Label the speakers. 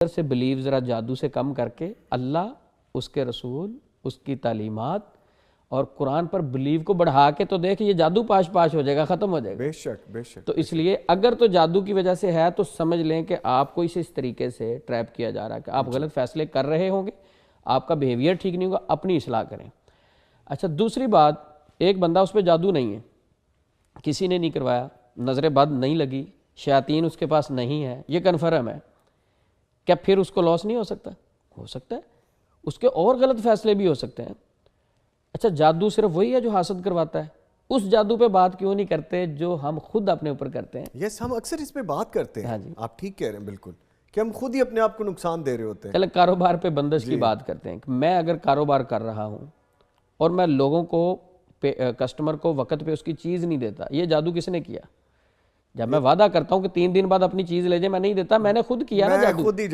Speaker 1: से बिलीव ज़रा जादू से कम करके अल्लाह, उसके रसूल, उसकी तालीमात और कुरान पर बिलीव को बढ़ा के तो देख, ये जादू पाश पाश हो जाएगा, ख़त्म हो जाएगा।
Speaker 2: बेशक बेशक।
Speaker 1: तो इसलिए अगर तो जादू की वजह से है तो समझ लें कि आपको इस तरीके से ट्रैप किया जा रहा है कि आप गलत फैसले कर रहे होंगे, आपका बिहेवियर ठीक नहीं होगा, अपनी इस्लाह करें। अच्छा, दूसरी बात, एक बंदा उस पर जादू नहीं है, किसी ने नहीं करवाया, नज़र बद नहीं लगी, शयातीन उसके पास नहीं है, ये कन्फर्म है, क्या फिर उसको लॉस नहीं हो सकता? हो सकता है, उसके और गलत फैसले भी हो सकते हैं। अच्छा, जादू सिर्फ वही है जो हासिल करवाता है? उस जादू पे बात क्यों नहीं करते जो हम खुद अपने ऊपर करते हैं?
Speaker 2: यस, हम अक्सर इस पे बात करते हैं।
Speaker 1: हाँ जी,
Speaker 2: आप ठीक कह रहे हैं बिल्कुल, कि हम खुद ही अपने आप को नुकसान दे रहे होते हैं।
Speaker 1: चलो कारोबार पे बंदिश की बात करते हैं कि मैं अगर कारोबार कर रहा हूँ और मैं लोगों को कस्टमर को वक्त पे उसकी चीज़ नहीं देता, ये जादू किसने किया? जब मैं वादा करता हूँ कि 3 दिन बाद अपनी चीज़ ले जाए, मैं नहीं देता, मैंने खुद किया ना
Speaker 2: मैं
Speaker 1: जादू।
Speaker 2: खुद ही